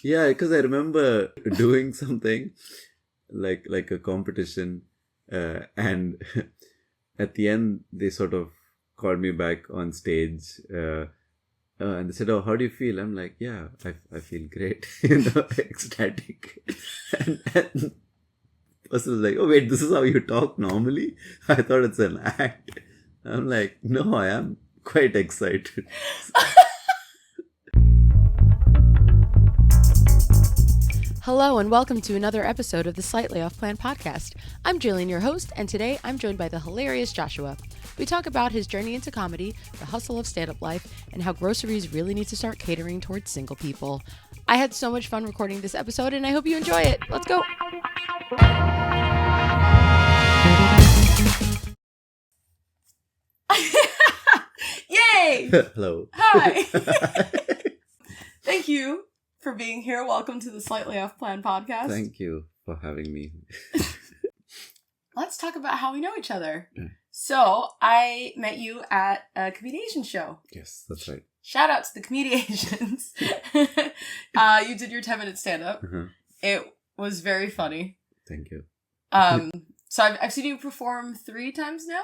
Yeah, because I remember doing something like a competition, and at the end they sort of called me back on stage, and they said, "Oh, how do you feel?" I'm like, "Yeah, I feel great," ecstatic, and the person was like, "Oh wait, this is how you talk normally?" I thought it's an act. I'm like, "No, I am quite excited." Hello and welcome to another episode of the Slightly Off Plan podcast. I'm Jillian, your host, and today I'm joined by the hilarious Joshua. We talk about his journey into comedy, the hustle of stand-up life, and how groceries really need to start catering towards single people. I had so much fun recording this episode and I hope you enjoy it. Let's go! Yay! Hello. Hi! Thank you for being here. Welcome to the Slightly Off Plan podcast. Thank you for having me. Let's talk about how we know each other. Yeah. So, I met you at a Comediation show. Yes, that's right. Shout out to the Comediations. You did your 10-minute stand-up. Uh-huh. It was very funny. Thank you. So I've seen you perform 3 times now.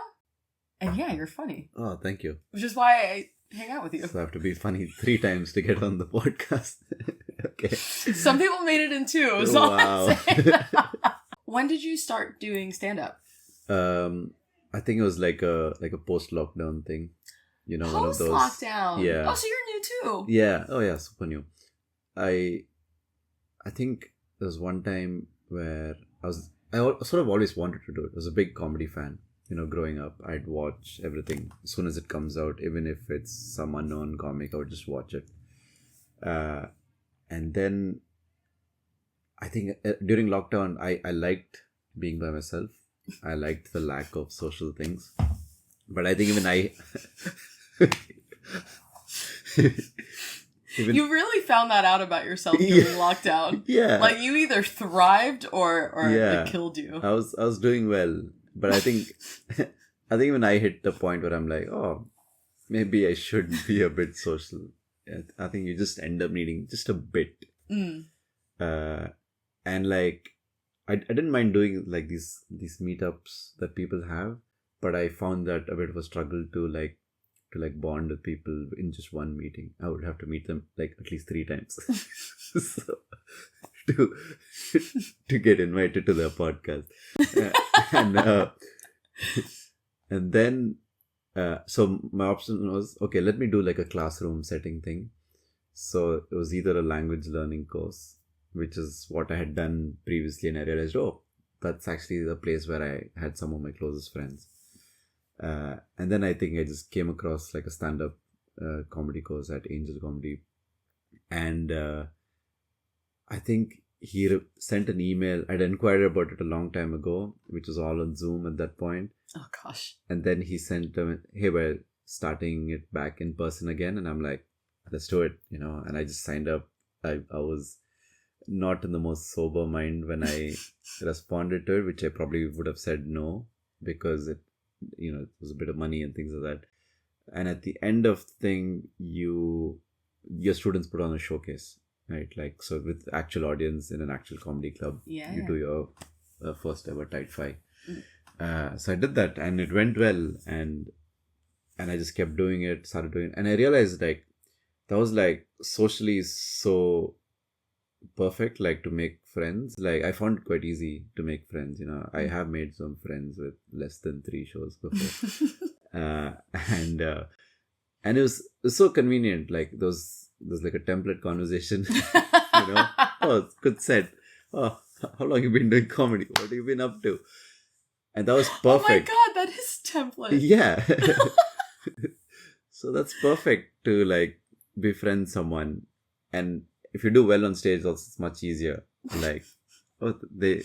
And yeah, you're funny. Oh, thank you. Which is why I hang out with you. So I have to be funny 3 times to get on the podcast. Okay. Some people made it in 2. Is all Wow. I'm saying. When did you start doing stand-up? I think it was like a post-lockdown thing. You know, one of those. Post-lockdown. Yeah. Oh, so you're new too. Yeah. Oh, yeah. Super new. I think there was one time where I sort of always wanted to do it. I was a big comedy fan. You know, growing up, I'd watch everything as soon as it comes out, even if it's some unknown comic, I would just watch it. And then I think during lockdown, I liked being by myself. I liked the lack of social things. But I think even You really found that out about yourself during lockdown. Yeah. Like you either thrived or it killed you. I was doing well. But I think even I hit the point where I'm like, oh, maybe I should be a bit social. I think you just end up needing just a bit. Mm. And like, I didn't mind doing like these meetups that people have, but I found that a bit of a struggle to bond with people in just one meeting. I would have to meet them like at least 3 times so, to get invited to their podcast. And then so my option was, okay, let me do like a classroom setting thing. So it was either a language learning course, which is what I had done previously, and I realized, oh, that's actually the place where I had some of my closest friends. And then I think I just came across like a stand-up comedy course at Angel Comedy, and I think he sent an email. I'd inquired about it a long time ago, which was all on Zoom at that point. Oh gosh. And then he sent hey, we're starting it back in person again. And I'm like, let's do it, you know. And I just signed up. I was not in the most sober mind when I responded to it, which I probably would have said no, because it was a bit of money and things like that. And at the end of the thing, your students put on a showcase. Right, like, so with actual audience in an actual comedy club, you do your first ever tight five. So I did that, and it went well, and I just kept doing it, started doing it, and I realized like that was like socially so perfect, like to make friends. Like I found it quite easy to make friends. You know, I have made some friends with less than 3 shows before, and it was so convenient. Like there's like a template conversation, you know. Oh, good set. Oh, how long have you been doing comedy? What have you been up to? And that was perfect. Oh my god, that is template. Yeah. So that's perfect to like befriend someone. And if you do well on stage, also it's much easier. Like, oh, they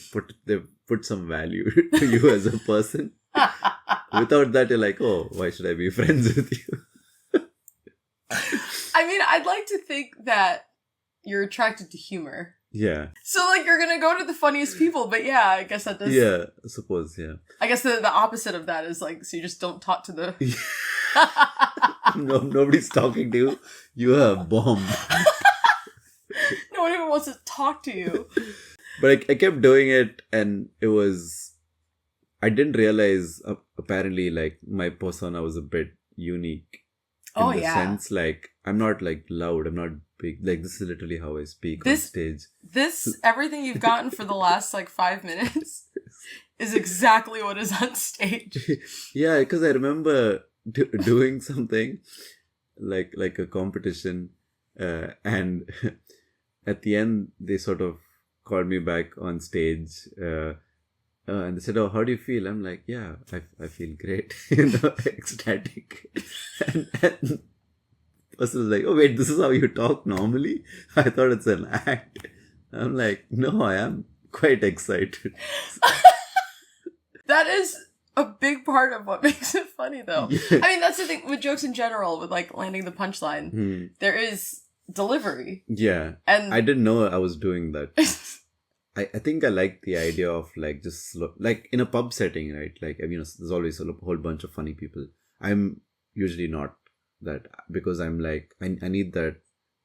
put some value to you as a person. Without that, you're like, oh, why should I be friends with you? I mean, I'd like to think that you're attracted to humor. Yeah. So, like, you're gonna go to the funniest people, but yeah, I guess that does... Yeah, I suppose, yeah. I guess the opposite of that is, like, so you just don't talk to the... No, nobody's talking to you. You are a bomb. Nobody even wants to talk to you. But I kept doing it, and it was... I didn't realize, apparently, like, my persona was a bit unique. In the sense, like, I'm not, like, loud. I'm not big. Like, this is literally how I speak on stage. Everything you've gotten for the last, like, 5 minutes is exactly what is on stage. Yeah, because I remember doing something, like a competition, and at the end, they sort of called me back on stage, and they said, "Oh, how do you feel?" I'm like, "Yeah, I feel great," ecstatic. And the person was like, "Oh, wait, this is how you talk normally?" I thought it's an act. I'm like, "No, I am quite excited." That is a big part of what makes it funny, though. Yeah. I mean, that's the thing with jokes in general, with, like, landing the punchline. There is delivery. Yeah. And I didn't know I was doing that. I think I like the idea of, like, just like in a pub setting, right? Like, there's always a whole bunch of funny people. I'm usually not that, because I'm like, I need that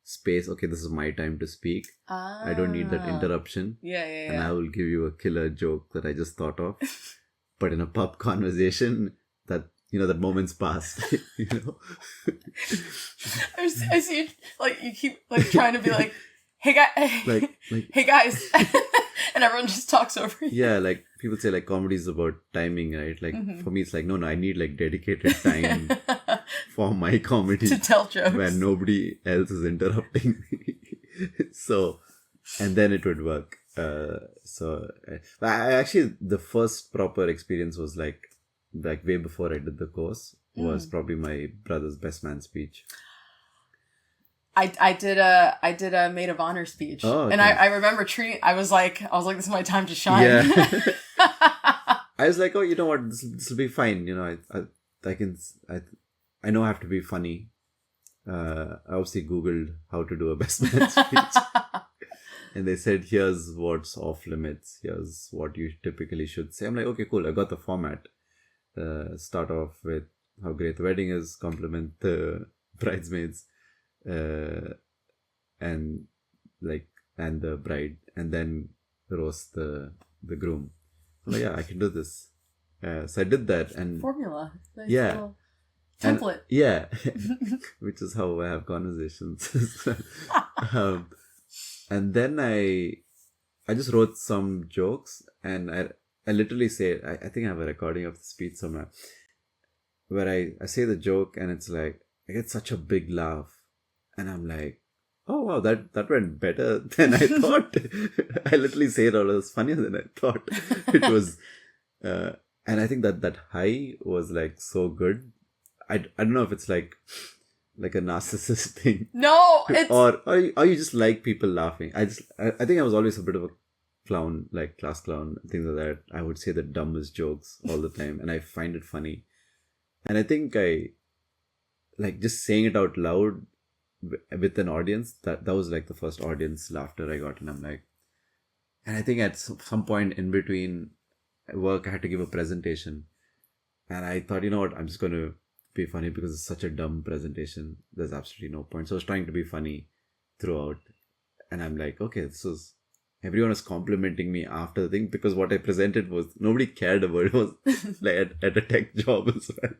space. Okay, this is my time to speak. I don't need that interruption. Yeah. And I will give you a killer joke that I just thought of. But in a pub conversation, that moment's passed. I see you, like, you keep, like, trying to be like, hey guys, like hey guys, and everyone just talks over you. Yeah, like, people say, like, comedy is about timing, right? Like, for me, it's like, no, I need, like, dedicated time for my comedy to tell jokes where nobody else is interrupting me. So, and then it would work. I actually, the first proper experience was like way before I did the course, was probably my brother's best man speech. I did a maid of honor speech. Oh, okay. And I remember I was like, this is my time to shine. Yeah. I was like, oh, you know what, this will be fine. I know I have to be funny. I obviously Googled how to do a best man speech. And they said, here's what's off limits. Here's what you typically should say. I'm like, okay, cool. I got the format. Start off with how great the wedding is, compliment the bridesmaids, and the bride, and then roast the groom. I'm like, yeah, I can do this. So I did that, and formula. Nice, yeah, template. Yeah, which is how I have conversations. And then I just wrote some jokes, and I literally say, I think I have a recording of the speech somewhere, where I say the joke, and it's like, I get such a big laugh, and I'm like, oh wow, that went better than I thought. I literally say it was funnier than I thought it was. And I think that high was, like, so good. I don't know if it's like a narcissist thing. No, it's... or you just like people laughing. I think I was always a bit of a clown, like class clown, things like that. I would say the dumbest jokes all the time, and I find it funny. And I think I, like, just saying it out loud with an audience, that was like the first audience laughter I got. And I'm like, and I think at some point in between work, I had to give a presentation, and I thought, you know what, I'm just going to be funny because it's such a dumb presentation. There's absolutely no point. So I was trying to be funny throughout, and I'm like, okay, everyone was complimenting me after the thing, because what I presented was, nobody cared about it. It was like at a tech job as well.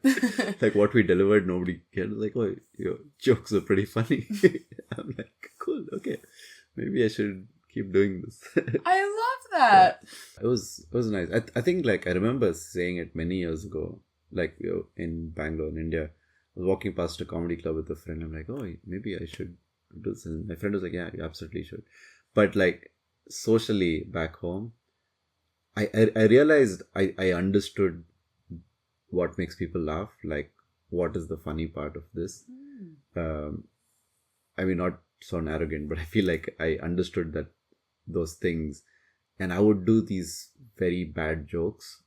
Like, what we delivered, nobody cared. It was like, oh, your jokes are pretty funny. I'm like, cool, okay, maybe I should keep doing this. I love that. Yeah. It was nice. I think, like, I remember saying it many years ago, like, in Bangalore, in India. I was walking past a comedy club with a friend. I'm like, oh, maybe I should do this. And my friend was like, yeah, you absolutely should. But, like, socially back home, I realized I understood what makes people laugh. Like, what is the funny part of this? I mean, not sound arrogant, but I feel like I understood those things, and I would do these very bad jokes.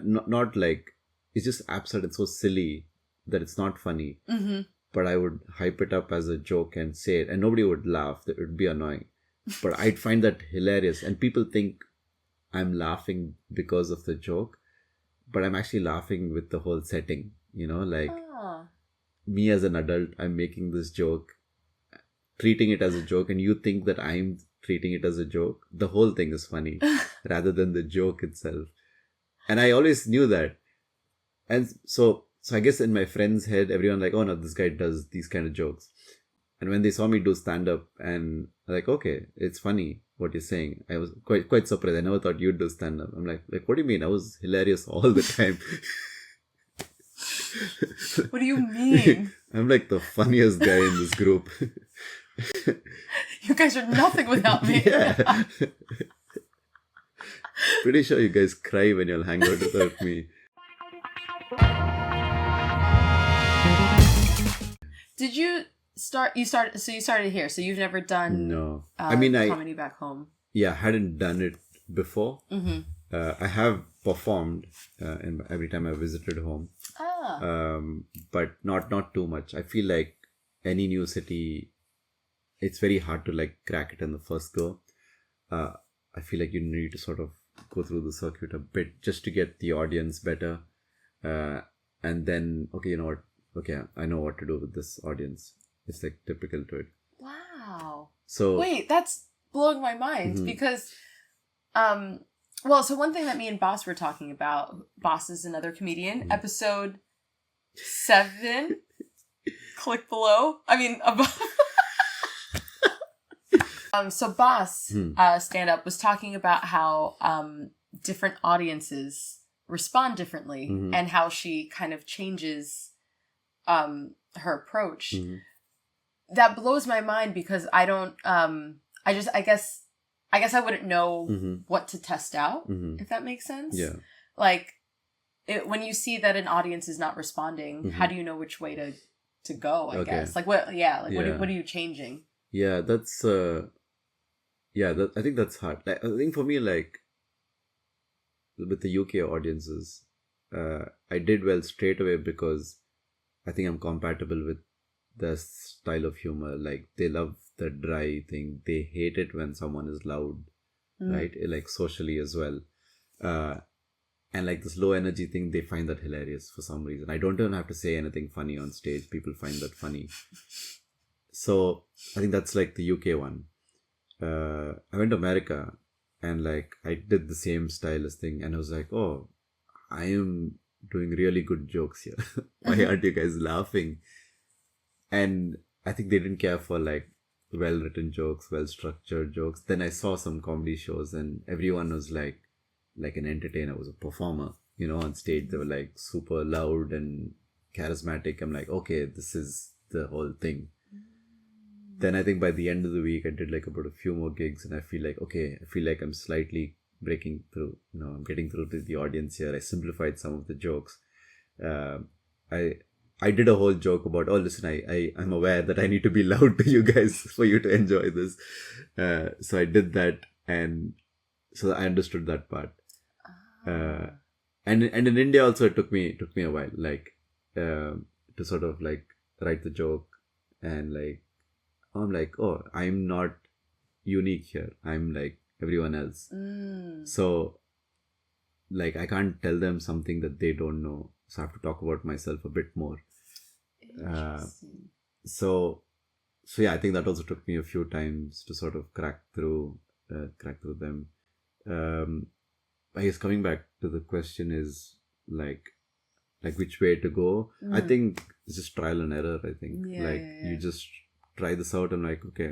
Not like, it's just absurd and so silly that it's not funny. Mm-hmm. But I would hype it up as a joke and say it, and nobody would laugh. It would be annoying. But I'd find that hilarious, and people think I'm laughing because of the joke, but I'm actually laughing with the whole setting. Like, me as an adult, I'm making this joke treating it as a joke and you think that I'm treating it as a joke, the whole thing is funny rather than the joke itself. And I always knew that. And so I guess in my friend's head, everyone like, oh no, this guy does these kind of jokes. And when they saw me do stand-up and like, okay, it's funny what you're saying. I was quite surprised. I never thought you'd do stand-up. I'm like, what do you mean? I was hilarious all the time. What do you mean? I'm like the funniest guy in this group. You guys are nothing without me. Yeah. Pretty sure you guys cry when you'll hang out without me. Did you start? You started here, so you've never done no. comedy back home. Yeah, hadn't done it before. Mm-hmm. I have performed every time I visited home. But not too much. I feel like any new city, it's very hard to like crack it in the first go. I feel like you need to sort of go through the circuit a bit just to get the audience better. And then, okay, you know what? Okay, I know what to do with this audience. It's like typical to it. Wow. So wait, that's blowing my mind because, so one thing that me and Boss were talking about, Boss is another comedian, episode 7, click below. I mean, above. So Boss, stand-up, was talking about how different audiences respond differently and how she kind of changes her approach. That blows my mind because I don't, I guess I wouldn't know what to test out, if that makes sense. Yeah. Like, when you see that an audience is not responding, how do you know which way to go, I guess? Like, what are you changing? Yeah, that's, I think that's hard. Like, I think for me, like, with the UK audiences, I did well straight away because I think I'm compatible with the style of humor. Like, they love the dry thing. They hate it when someone is loud, right? Like, socially as well. And like this low energy thing, they find that hilarious for some reason. I don't even have to say anything funny on stage. People find that funny. So I think that's like the UK one. I went to America and like I did the same stylist thing and I was like, oh, I am doing really good jokes here. Why aren't you guys laughing? And I think they didn't care for like well-written jokes, well-structured jokes. Then I saw some comedy shows and everyone was like an entertainer, was a performer, you know, on stage. They were like super loud and charismatic. I'm like, okay, this is the whole thing. Then I think by the end of the week, I did like about a few more gigs and I feel like I'm slightly breaking through, you know, I'm getting through to the audience here. I simplified some of the jokes. I did a whole joke about, oh, listen, I'm aware that I need to be loud to you guys for you to enjoy this. So I did that and so I understood that part. And in India also it took me a while, like, to sort of like write the joke and like, I'm like, oh, I'm not unique here. I'm like everyone else. So like I can't tell them something that they don't know. So I have to talk about myself a bit more. So yeah, I think that also took me a few times to sort of crack through them. I guess coming back to the question is like which way to go. I think it's just trial and error. I think you just try this out and like, okay,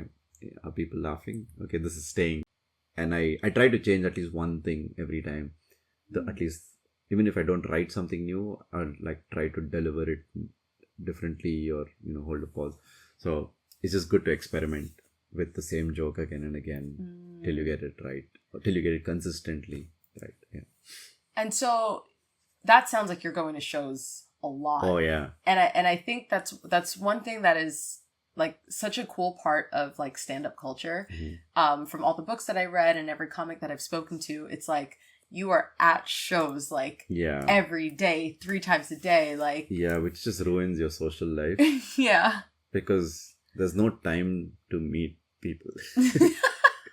are people laughing? Okay, this is staying. And I try to change at least one thing every time. At least, even if I don't write something new, I'll like try to deliver it differently or, you know, hold a pause. So it's just good to experiment with the same joke again and again till you get it right, or till you get it consistently right. Yeah. And so that sounds like you're going to shows a lot. Oh yeah. And I think that's one thing that is like such a cool part of like stand-up culture. From all the books that I read and every comic that I've spoken to, it's like you are at shows like every day, 3 times a day, like which just ruins your social life. Because there's no time to meet people.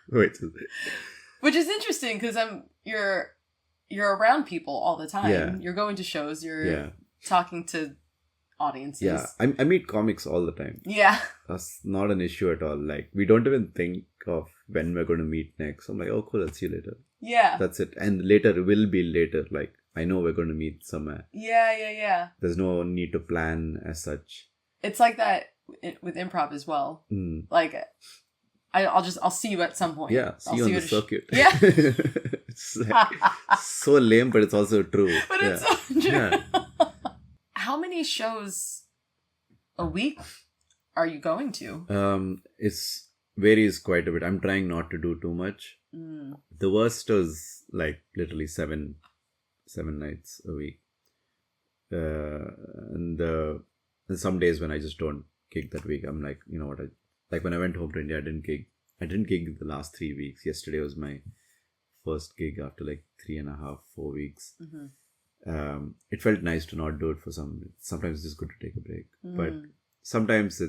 Which is interesting because you're around people all the time. You're going to shows, you're talking to audiences. Yeah, I meet comics all the time. Yeah. That's not an issue at all. Like, we don't even think of when we're going to meet next. I'm like, oh, cool, I'll see you later. Yeah. That's it. And later will be later. Like, I know we're going to meet somewhere. Yeah. There's no need to plan as such. It's like that with improv as well. Like, I'll see you at some point. Yeah, see you on the circuit. Yeah. It's like, so lame, but it's also true. But yeah. it's so true. Yeah. How many shows a week are you going to? It's varies quite a bit. I'm trying not to do too much. The worst was like literally seven nights a week. And some days when I just don't gig that week, I'm like, you know what? Like when I went home to India, I didn't gig the last 3 weeks. Yesterday was my first gig after like 3.5, 4 weeks. It felt nice to not do it for sometimes it's just good to take a break. But sometimes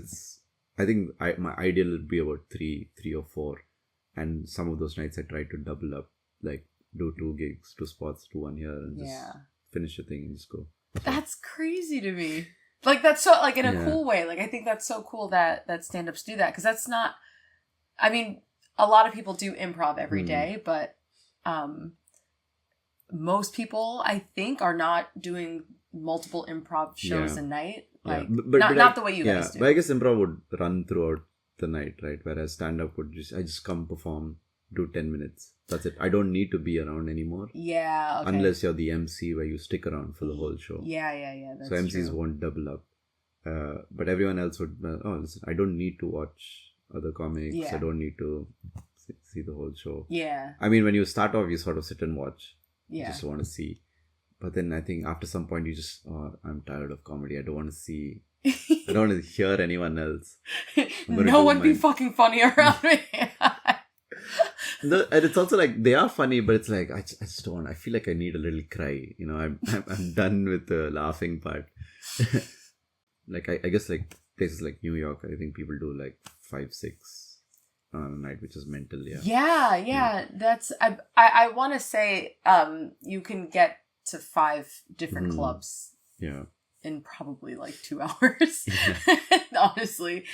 I think my ideal would be about three or four. And some of those nights I try to double up, like do 2 gigs, 2 spots, do 1 here and just finish the thing and just go. That's crazy to me. Like, that's so, like, in a cool way. Like, I think that's so cool that stand-ups do that. Because that's not, I mean, a lot of people do improv every day, but most people, I think, are not doing multiple improv shows a night. Like, but not the way you guys do. But I guess improv would run throughout the night, right? Whereas stand-up would I just come perform, do 10 minutes. That's it. I don't need to be around anymore. Yeah, okay. Unless you're the MC where you stick around for the whole show. Yeah. That's so MCs true. won't double up. But everyone else would, listen, I don't need to watch other comics. Yeah. I don't need to see the whole show. Yeah. I mean, when you start off, you sort of sit and watch. Yeah. You just want to see. But then I think after some point, you just, I'm tired of comedy. I don't want to see. I don't want to hear anyone else. No one be fucking funny around me. And it's also like they are funny, but it's like I just don't. I feel like I need a little cry. You know, I'm done with the laughing part. Like I guess like places like New York, I think people do like 5, 6 on a night, which is mental. Yeah. That's I want to say you can get to 5 different clubs. Yeah. In probably like 2 hours, honestly,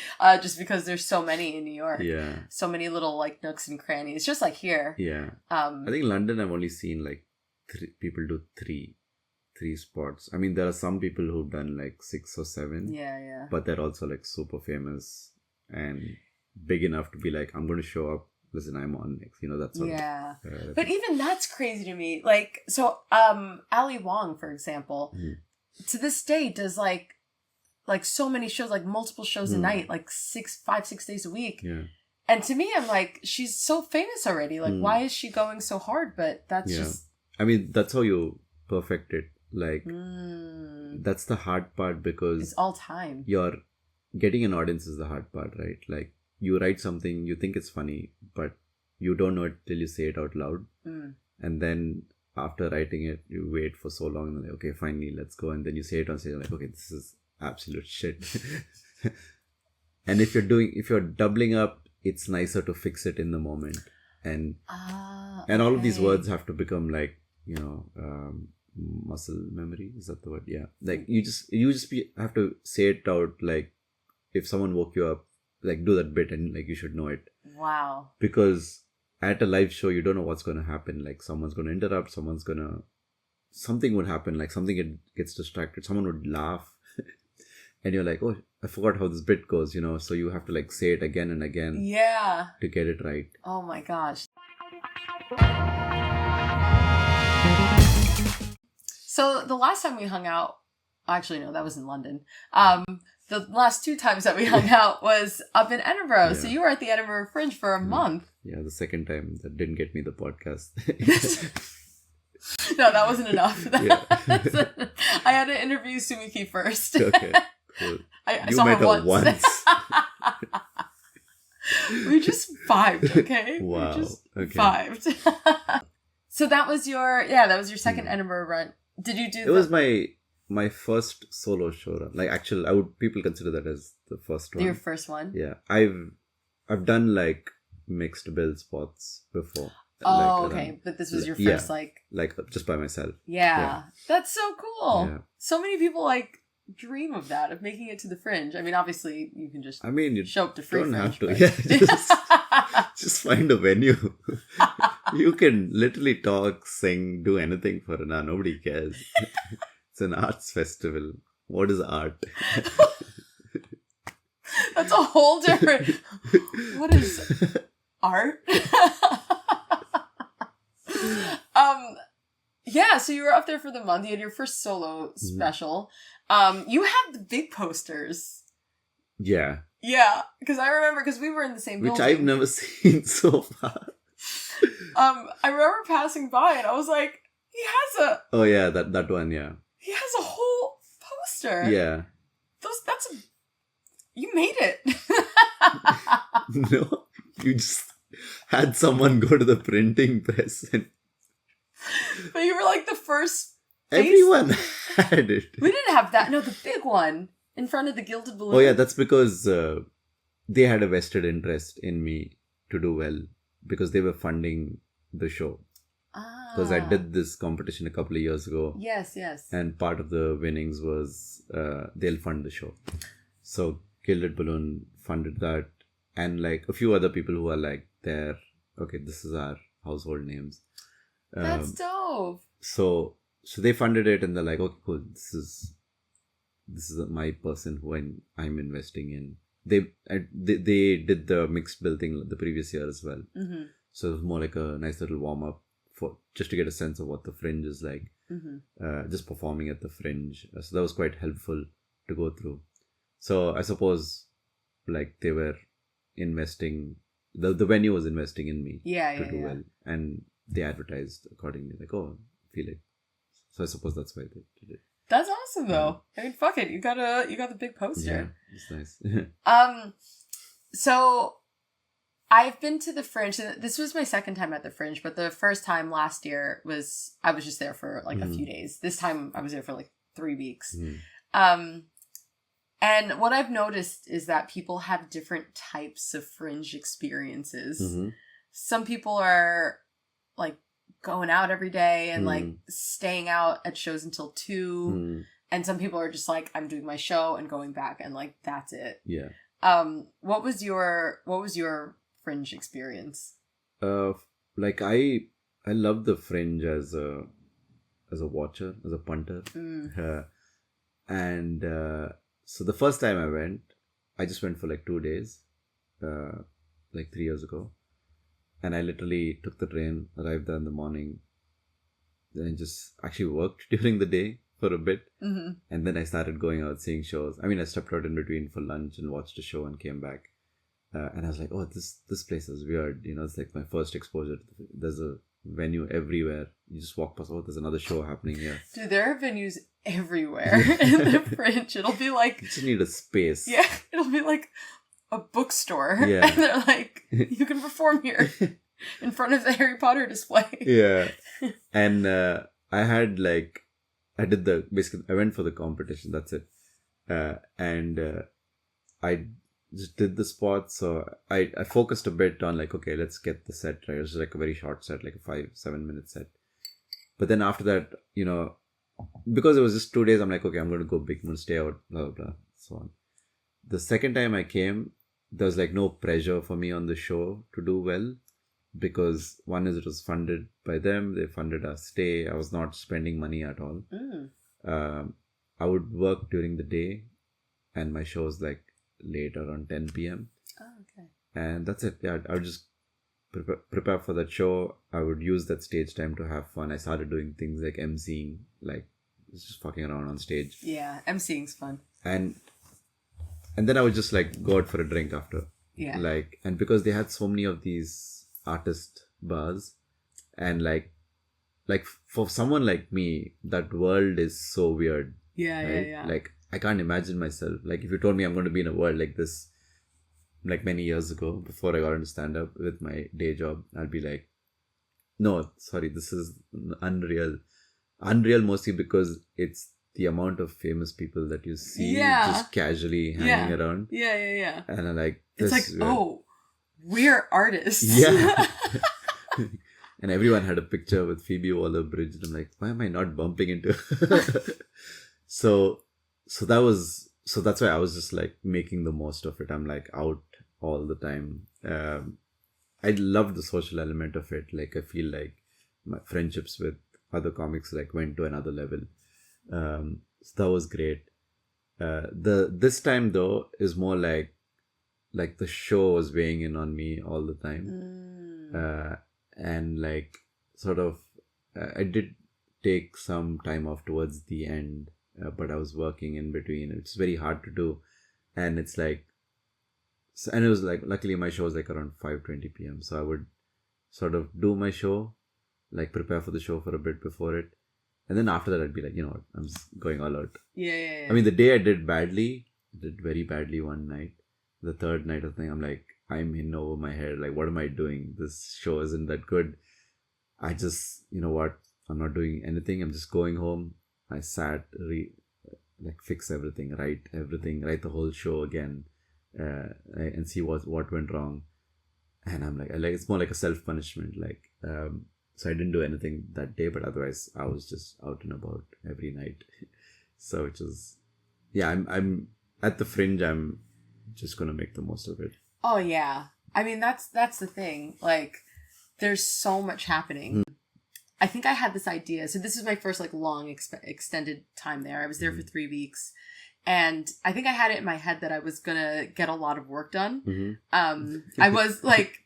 just because there's so many in New York. Yeah. So many little like nooks and crannies, just like here. Yeah. I think London, I've only seen like 3 people do 3 spots. I mean, there are some people who've done like 6 or 7. Yeah. But they're also like super famous and big enough to be like, I'm going to show up. Listen, I'm on next. You know, that's sort of, but even that's crazy to me. Like, so, Ali Wong, for example. To this day does like so many shows, like multiple shows a night, like 5, 6 days a week. Yeah. And to me, I'm like, she's so famous already. Like, why is she going so hard? But that's just. I mean, that's how you perfect it. Like, that's the hard part because it's all time. You're getting an audience is the hard part, right? Like, you write something, you think it's funny, but you don't know it till you say it out loud. And then after writing it, you wait for so long and like, okay, finally, let's go. And then you say it on stage, like, okay, this is absolute shit. And if you're doubling up, it's nicer to fix it in the moment. And all of these words have to become like, you know, muscle memory. Is that the word? Yeah. Like you just have to say it out. Like if someone woke you up, like do that bit and like you should know it. Wow. Because at a live show, you don't know what's going to happen. Like someone's going to interrupt, something would happen, like something gets distracted, someone would laugh and you're like, oh, I forgot how this bit goes, you know, so you have to like say it again and again to get it right. Oh my gosh. So the last time we hung out, actually no, that was in London. The last 2 times that we hung out was up in Edinburgh. So you were at the Edinburgh Fringe for a month. Yeah, the second time that didn't get me the podcast. No, that wasn't enough. I had to interview Sumiki first. Okay, cool. I saw her once. We just vibed, okay? Wow. We just vibed. So that was your second Edinburgh run. Did you do It was my first solo show. Like actually, people consider that as the first one. Your first one? Yeah. I've done like mixed bill spots before. Oh, like, okay. But this was your first like just by myself. Yeah. That's so cool. Yeah. So many people like dream of that, of making it to the Fringe? I mean, obviously, you can just you show up to free don't Fringe. have to. Yeah, just find a venue. You can literally talk, sing, do anything for an hour. Nobody cares. It's an arts festival. What is art? That's a whole different... What is art? Yeah, so you were up there for the month. You had your first solo special. You had the big posters. Yeah. Yeah, because I remember, because we were in the same Which building. I've never seen so far. I remember passing by and I was like, he has a... Oh yeah, that one, yeah. He has a whole poster. Yeah. You made it. No, you just had someone go to the printing press and... But you were like the first Everyone had it. We didn't have that. No, the big one in front of the Gilded Balloon. Oh yeah, that's because they had a vested interest in me to do well because they were funding the show. Because I did this competition a couple of years ago. Yes. And part of the winnings was they'll fund the show. So Gilded Balloon funded that. And like a few other people who are like, okay, this is our household names. That's dope. So they funded it and they're like, okay, cool. This is my person who I'm investing in. They did the mixed bill thing the previous year as well. Mm-hmm. So it was more like a nice little warm up for just to get a sense of what the Fringe is like. Mm-hmm. Just performing at the Fringe. So that was quite helpful to go through. So I suppose like they were investing, the venue was investing in me to do well. And they advertised accordingly, like, oh, I feel it. So I suppose that's why they did it. That's awesome, though. I mean, fuck it, you got the big poster. Yeah, it's nice. So I've been to the Fringe. This was my second time at the Fringe, but the first time last year I was just there for like a few days. This time I was there for like 3 weeks. And what I've noticed is that people have different types of Fringe experiences. Mm-hmm. Some people are like going out every day and like staying out at shows until 2. And some people are just like, I'm doing my show and going back and like, that's it. Yeah. What was your Fringe experience? Like I love the Fringe as a watcher, as a punter. So the first time I went, I just went for like 2 days, like 3 years ago. And I literally took the train, arrived there in the morning, then just actually worked during the day for a bit. Mm-hmm. And then I started going out, seeing shows. I mean, I stepped out in between for lunch and watched a show and came back. And I was like, oh, this place is weird. You know, it's like my first exposure. There's a venue everywhere. You just walk past, oh, there's another show happening here. Dude, there are venues everywhere in the Fringe. It'll be like... You just need a space. Yeah, it'll be like a bookstore. Yeah. And they're like, you can perform here in front of the Harry Potter display. Yeah. And I went for the competition, that's it. I just did the spot, so I focused a bit on like, okay, let's get the set right. It was like a very short set, like a 5-7 minute set. But then after that, you know, because it was just 2 days, I'm like, okay, I'm going to go big, I'm going to stay out, blah, blah, blah, so on. The second time I came, there was like no pressure for me on the show to do well, because one is it was funded by them, they funded our stay, I was not spending money at all. I would work during the day and my show was like late around 10 p.m. Oh, okay. And that's it. Yeah, I would just prepare for that show. I would use that stage time to have fun. I started doing things like emceeing, like just fucking around on stage. Yeah, emceeing's fun. And then I would just like go out for a drink after. Yeah. Like, and because they had so many of these artist bars, and like for someone like me, that world is so weird. Yeah, right? yeah. Like, I can't imagine myself. Like, if you told me I'm going to be in a world like this, like many years ago, before I got into stand-up with my day job, I'll be like, no, sorry, this is unreal. Unreal mostly because it's the amount of famous people that you see just casually hanging around. Yeah. And I'm like, it's like, oh, we're artists. Yeah. And everyone had a picture with Phoebe Waller-Bridge. And I'm like, why am I not bumping into her? So so that's why I was just like making the most of it. I'm like out all the time. I love the social element of it. Like I feel like my friendships with other comics like went to another level. So that was great. The this time though is more like the show was weighing in on me all the time. And like sort of I did take some time off towards the end, but I was working in between. It's very hard to do, and it's like, and it was like luckily my show was like around 5:20 p.m. So I would sort of do my show, like prepare for the show for a bit before it, and then after that I'd be like, you know what, I'm just going all out. Yeah. I mean, the day I did very badly one night. The third night of the thing, I'm like, I'm in over my head. Like, what am I doing? This show isn't that good. I just, you know what? I'm not doing anything. I'm just going home. I sat, fix everything, write the whole show again, and see what went wrong. And I'm like, it's more like a self punishment. So I didn't do anything that day, but otherwise I was just out and about every night. So which is, yeah, I'm at the Fringe. I'm just gonna make the most of it. Oh yeah, I mean that's the thing. Like, there's so much happening. I think I had this idea. So this is my first like long extended time there. I was there for 3 weeks, and I think I had it in my head that I was gonna get a lot of work done. I was like,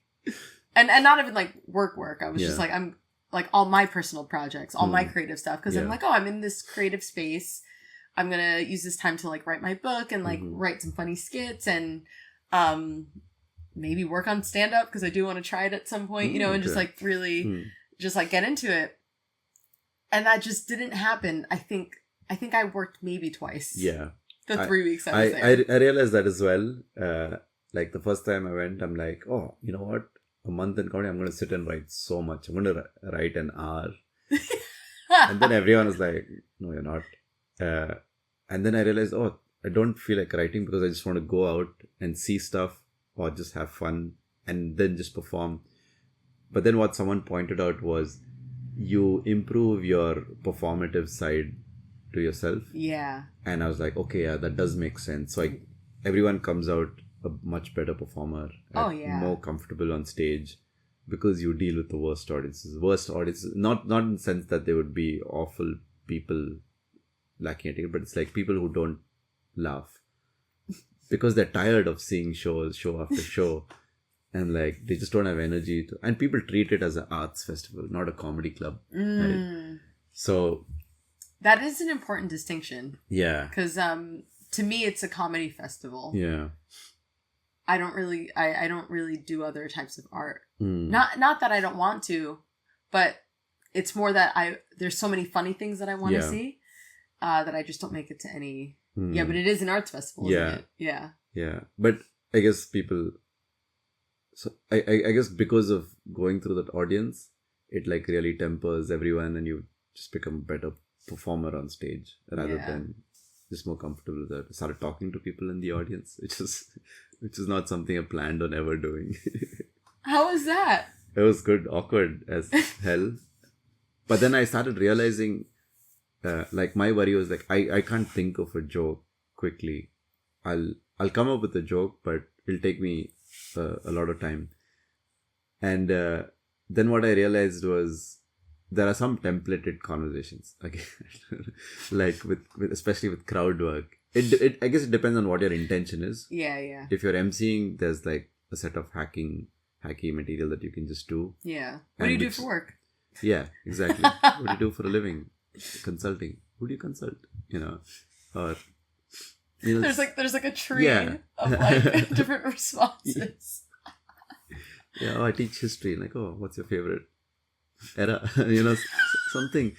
and not even like work. I was just like, I'm like all my personal projects, all my creative stuff, because I'm like, oh, I'm in this creative space. I'm gonna use this time to like write my book and like write some funny skits and maybe work on stand-up because I do want to try it at some point, you know, and just like really just like get into it. And that just didn't happen. I think I worked maybe twice. Yeah. The 3 weeks I was there. I realized that as well. Like the first time I went, I'm like, oh, you know what? A month in comedy, I'm going to sit and write so much. I'm going to write an hour. And then everyone was like, no, you're not. And then I realized, oh, I don't feel like writing because I just want to go out and see stuff or just have fun and then just perform. But then what someone pointed out was you improve your performative side to yourself. Yeah. And I was like, okay, yeah, that does make sense. So everyone comes out a much better performer. More comfortable on stage because you deal with the worst audiences. Not in the sense that they would be awful people lacking at it, but it's like people who don't laugh because they're tired of seeing show after show. And like they just don't have energy to, and people treat it as an arts festival, not a comedy club. Right? So that is an important distinction. Yeah. Because to me it's a comedy festival. Yeah. I don't really do other types of art. Not that I don't want to, but it's more that there's so many funny things that I want to see that I just don't make it to any. Yeah, but it is an arts festival, isn't it? Yeah. Yeah. But I guess people. So I guess because of going through that audience, it like really tempers everyone and you just become a better performer on stage rather than just more comfortable with that. I started talking to people in the audience, which is not something I planned on ever doing. How was that? It was good, awkward as hell. But then I started realizing, like my worry was like, I can't think of a joke quickly. I'll come up with a joke, but it'll take me a lot of time. And then what I realized was there are some templated conversations, okay? Like with especially with crowd work. I guess it depends on what your intention is. Yeah. If you're emceeing, there's like a set of hacky material that you can just do. Yeah. What do you do for work? Yeah, exactly. What do you do for a living? Consulting. Who do you consult? You know, or there's like a tree of like different responses. Yeah. Oh, I teach history. Like, oh, what's your favorite era? You know, something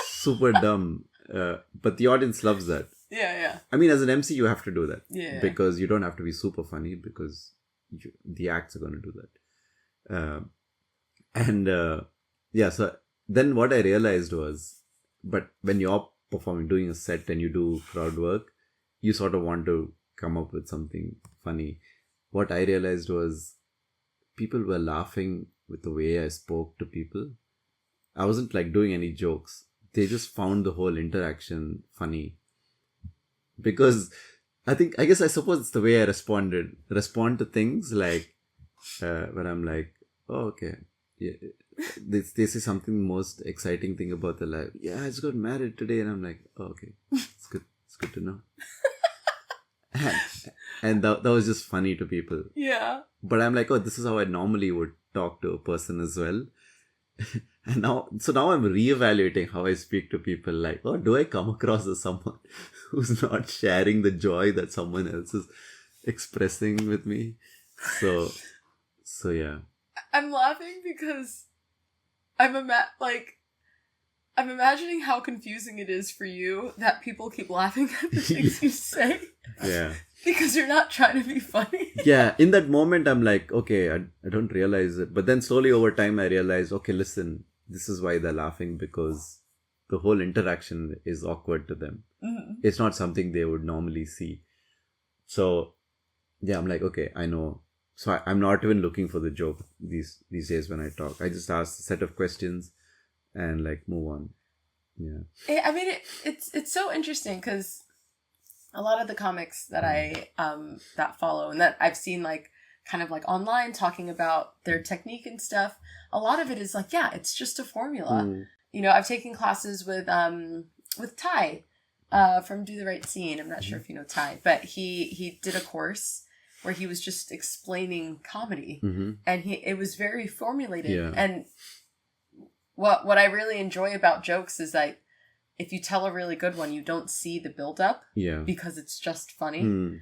super dumb. But the audience loves that. Yeah. I mean, as an MC, you have to do that. Yeah. Because you don't have to be super funny because the acts are going to do that. So then what I realized was, but when you're performing, doing a set and you do crowd work, you sort of want to come up with something funny. What I realized was people were laughing with the way I spoke to people. I wasn't like doing any jokes. They just found the whole interaction funny. because I guess I suppose it's the way I respond to things, like when I'm like, oh, okay, yeah, they say something most exciting thing about the life. Yeah, I just got married today, and I'm like, oh, okay, it's good to know. And that was just funny to people. Yeah. But I'm like, oh, this is how I normally would talk to a person as well. And now I'm reevaluating how I speak to people. Like, oh, do I come across as someone who's not sharing the joy that someone else is expressing with me? So yeah. I'm laughing because I'm imagining how confusing it is for you that people keep laughing at the things you say. Yeah. Because you're not trying to be funny. Yeah, in that moment, I'm like, okay, I don't realize it. But then slowly over time, I realized, okay, listen, this is why they're laughing, because the whole interaction is awkward to them. Mm-hmm. It's not something they would normally see. So, yeah, I'm like, okay, I know. So I'm not even looking for the joke these days when I talk. I just ask a set of questions and like move on. Yeah. I mean, it's so interesting because a lot of the comics that I that follow and that I've seen like kind of like online talking about their technique and stuff, a lot of it is like, yeah, it's just a formula. Mm. You know, I've taken classes with Ty from Do the Right Scene. I'm not sure if you know Ty, but he did a course where he was just explaining comedy, Mm-hmm. and it was very formulated. Yeah. And what I really enjoy about jokes is like, if you tell a really good one, you don't see the build-up. Yeah. Because it's just funny. Mm.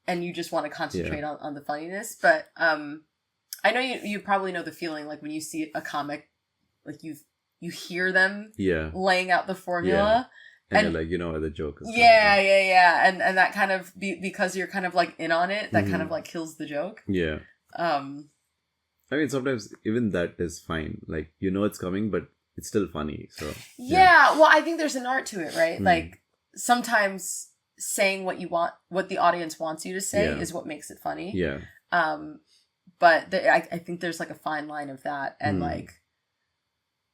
And you just want to concentrate on the funniness. But I know you probably know the feeling, like when you see a comic, like you hear them laying out the formula. And you're like, you know where the joke is. Yeah. And that kind of, because you're kind of like in on it, that kind of like kills the joke. Yeah. I mean, sometimes even that is fine. Like, you know it's coming, but it's still funny. So yeah, well, I think there's an art to it, right? Like sometimes saying what the audience wants you to say is what makes it funny. Yeah. But I think there's like a fine line of that, and like,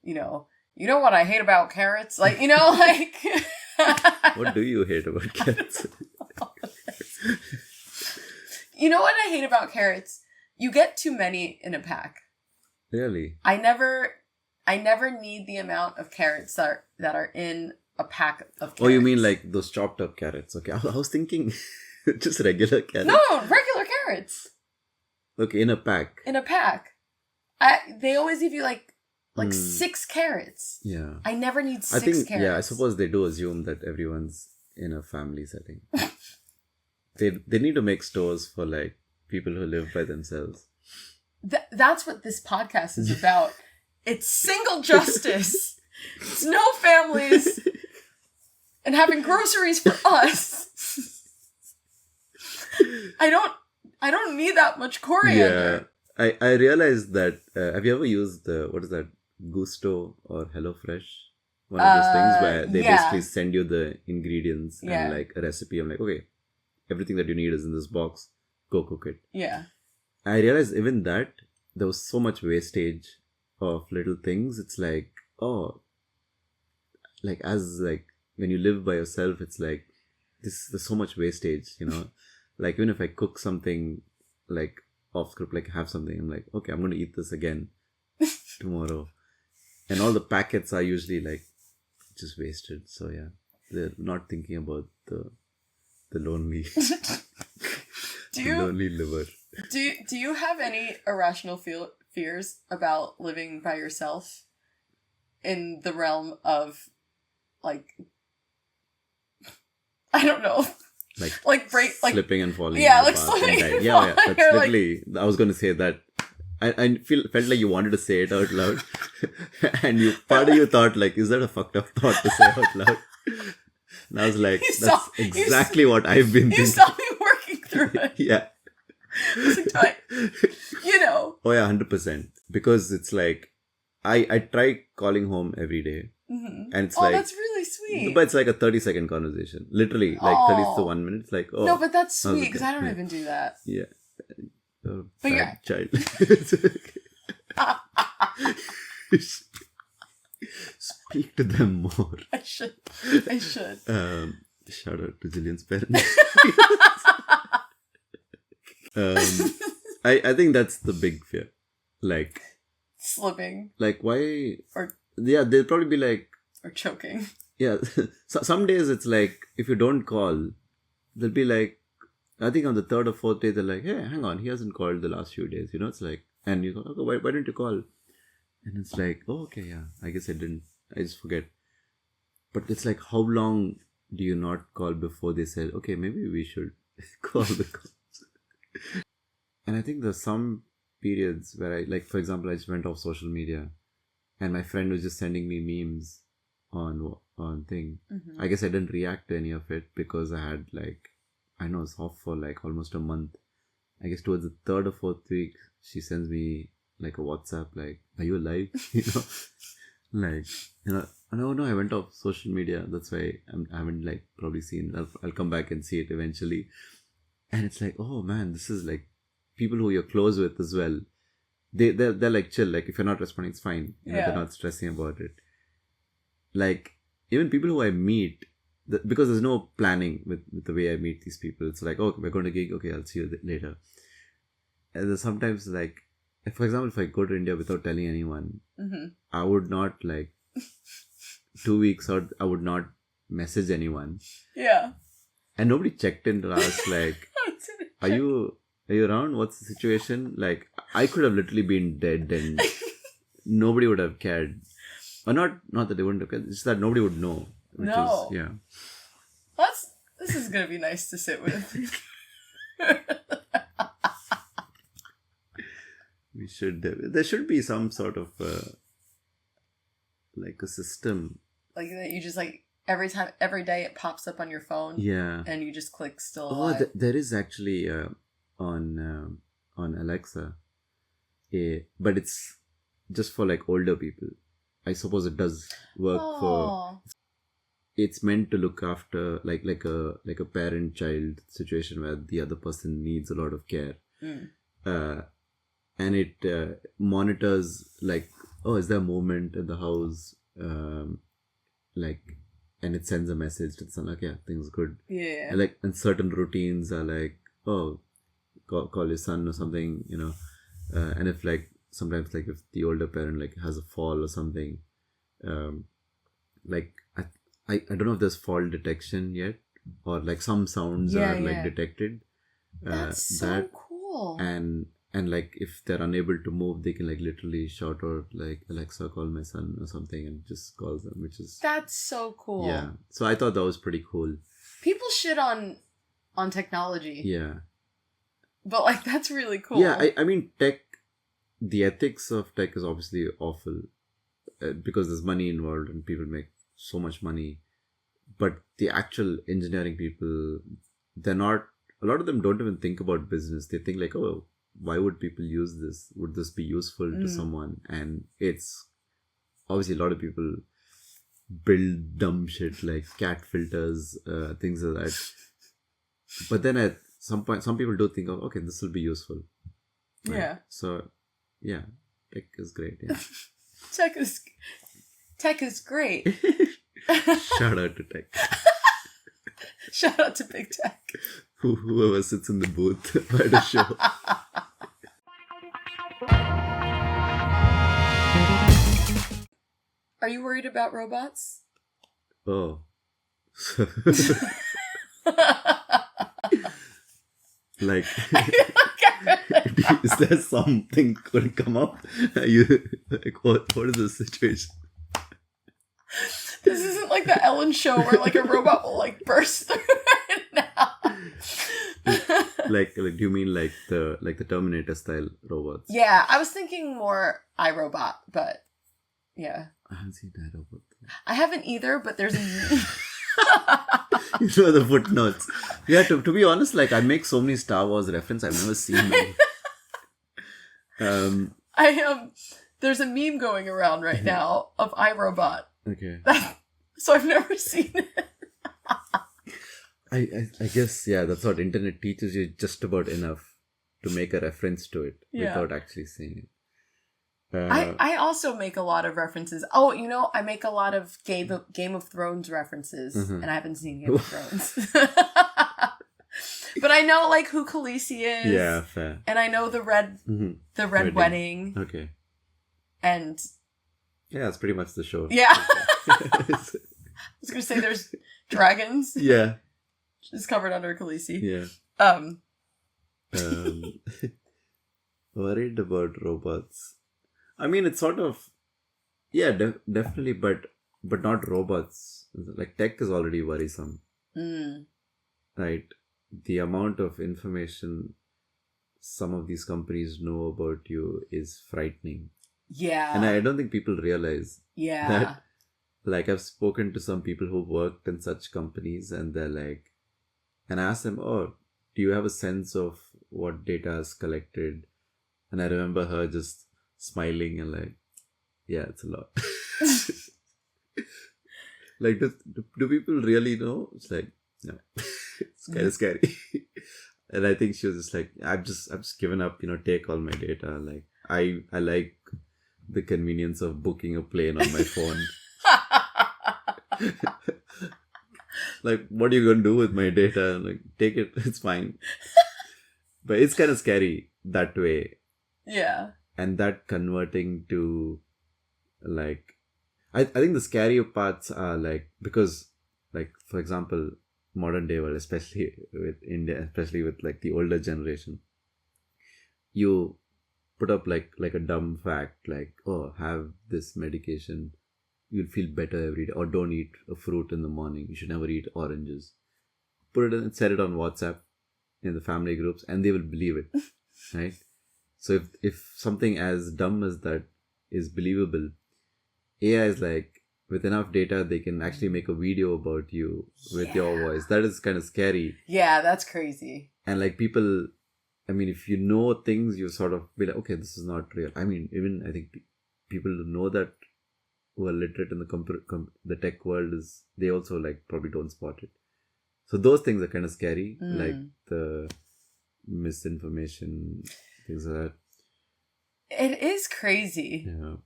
you know what I hate about carrots, like, you know, like. What do you hate about carrots? You know what I hate about carrots? You get too many in a pack. Really? I never need the amount of carrots that are in a pack of carrots. Oh, you mean like those chopped up carrots? Okay, I was thinking just regular carrots. No, regular carrots. Okay, in a pack. In a pack. They always give you like 6 carrots. Yeah. I never need 6 carrots. Yeah, I suppose they do assume that everyone's in a family setting. They need to make stores for like people who live by themselves. That's what this podcast is about. It's single justice. It's no families. And having groceries for us. I don't need that much coriander. Yeah. I realized that, have you ever used what is that, Gusto or HelloFresh? One of those things where they basically send you the ingredients and like a recipe. I'm like, okay, everything that you need is in this box. Go cook it. Yeah. I realized even that there was so much wastage of little things. It's like, oh, like as like when you live by yourself, it's like there's so much wastage, you know. Like even if I cook something like off script, like have something, I'm like, okay, I'm going to eat this again tomorrow. And all the packets are usually like just wasted. So yeah, they're not thinking about the lonely, lonely liver. Do you have any irrational fears about living by yourself in the realm of like, I don't know, like slipping and falling. Yeah, like slipping and falling. Yeah. That's literally. I was going to say that. I felt like you wanted to say it out loud, and part of you thought like, is that a fucked up thought to say out loud? And I was like, that's exactly what I've been thinking. You saw me working through it. Yeah. It's like, you know. Oh yeah, 100%. Because it's like, I try calling home every day. Mm-hmm. And it's that's really sweet. But it's like a 30-second conversation. Literally, like 30 to 1 minute. It's like, oh. No, but that's sweet, because I don't even do that. Yeah. But you're... child. Speak to them more. I should. Shout out to Jillian's parents. I think that's the big fear. Like Slipping. Like why? Or yeah, they'll probably be like. Or choking. Yeah, some days it's like if you don't call, they'll be like, I think on the third or fourth day they're like, hey, hang on, he hasn't called the last few days. You know, it's like, and you go, okay, why didn't you call? And it's like, oh, okay, yeah, I guess I didn't. I just forget. But it's like, how long do you not call before they said, okay, maybe we should call the cops? And I think there's some periods where I, like, for example, I just went off social media and my friend was just sending me memes on thing. Mm-hmm. I guess I didn't react to any of it because I had like, I know it's off for like almost a month. I guess towards the third or fourth week, she sends me like a WhatsApp like, are you alive? Like, no, I went off social media. That's why I haven't like probably seen. I'll come back and see it eventually. And it's like, oh man, this is like people who you're close with as well. They're like chill. Like if you're not responding, it's fine. They're not stressing about it. Like even people who I meet, because there's no planning with the way I meet these people. It's like, oh, we're going to gig. Okay, I'll see you later. And there's sometimes like, for example, if I go to India without telling anyone, mm-hmm. I would not like 2 weeks out. I would not message anyone. Yeah. And nobody checked in to ask like, are you around? What's the situation? Like I could have literally been dead and nobody would have cared. Or not that they wouldn't have cared. It's just that nobody would know. No. Yeah. This is gonna be nice to sit with. We should. There should be some sort of like a system. Like that you just like every day it pops up on your phone. Yeah. And you just click still alive. alive. There is actually on Alexa, but it's just for like older people. I suppose it does work for. It's meant to look after like a parent-child situation where the other person needs a lot of care, and it monitors like, oh, is there movement in the house, like, and it sends a message to the son like, yeah, things good. Yeah. And certain routines are like, oh, call your son or something, and if like sometimes like if the older parent like has a fall or something, like I don't know if there's fall detection yet, or like some sounds are like detected. That's so cool. And like if they're unable to move, they can like literally shout out like, Alexa, call my son or something, and just calls them, which is that's so cool. Yeah. So I thought that was pretty cool. People shit on technology. Yeah. But like that's really cool. Yeah, I mean tech. The ethics of tech is obviously awful because there's money involved and people make so much money. But the actual engineering people, they're not, a lot of them don't even think about business. They think like, oh, why would people use this? Would this be useful to someone? And it's obviously a lot of people build dumb shit like cat filters, things like that. But then at some point, some people do think, oh, okay, this will be useful. Right? Yeah. So, yeah, tech is great. Yeah. Tech is great. Shout out to tech. Shout out to big tech. Whoever sits in the booth by the show. Are you worried about robots? Oh. Like, is there something could come up? You like what is the situation? This isn't like the Ellen show where like a robot will like burst through right now. like do you mean like the Terminator style robots? Yeah, I was thinking more iRobot, but yeah. I haven't seen that robot. I haven't either, but there's a You know the footnotes. Yeah, to be honest, like I make so many Star Wars references, I've never seen them. There's a meme going around right now of iRobot. Okay. So I've never seen it. I guess, yeah, that's what internet teaches you just about enough to make a reference to it without actually seeing it. I also make a lot of references. Oh, I make a lot of Game of Thrones references, and I haven't seen Game of Thrones. But I know like who Khaleesi is. Yeah, fair. And I know the red wedding. Okay. And yeah, it's pretty much the show. Yeah. I was gonna say there's dragons. Yeah. Just covered under Khaleesi. Yeah. Worried about robots. I mean, it's sort of, yeah, definitely, but not robots. Like tech is already worrisome, right? The amount of information some of these companies know about you is frightening. Yeah, and I don't think people realize. Yeah, that, like, I've spoken to some people who worked in such companies, and they're like, and I asked them, "Oh, do you have a sense of what data is collected?" And I remember her just smiling and like, yeah, it's a lot. Like, do people really know? It's like, no. It's kind of scary. And I think she was just like, I've just given up, take all my data. Like, I like the convenience of booking a plane on my phone. Like, what are you going to do with my data? Like, take it, it's fine. But it's kind of scary that way. Yeah. And that converting to, like, I think the scarier parts are like, because, like, for example, modern day world, especially with India, especially with like the older generation, you put up like a dumb fact, like, oh, have this medication, you'll feel better every day, or don't eat a fruit in the morning, you should never eat oranges. Put it in, set it on WhatsApp in the family groups, and they will believe it, right? So if something as dumb as that is believable, AI is like, with enough data, they can actually make a video about you with your voice. That is kind of scary. Yeah, that's crazy. And like people, I mean, if you know things, you sort of be like, okay, this is not real. I mean, even I think people who know that, who are literate in the tech world, they also like probably don't spot it. So those things are kind of scary, like the misinformation, things like that. It is crazy. Yeah.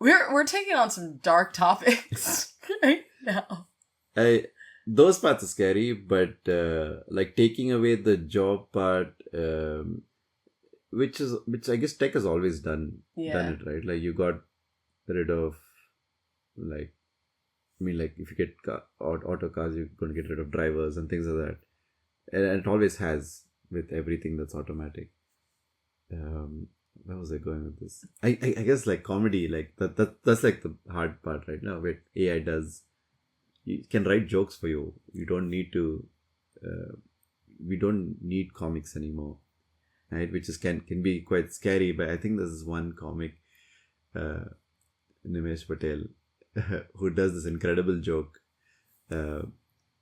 We're taking on some dark topics right now. Those parts are scary, but like taking away the job part, which I guess tech has always done it, right? Like, you got rid of, like, I mean, like, if you get auto cars, you're going to get rid of drivers and things like that, and it always has with everything that's automatic. Where was I going with this? I guess like comedy, like that's like the hard part right now. Where AI can write jokes for you. You don't need to. We don't need comics anymore, right? Which can be quite scary. But I think this is one comic, Nimesh Patel, who does this incredible joke. I'm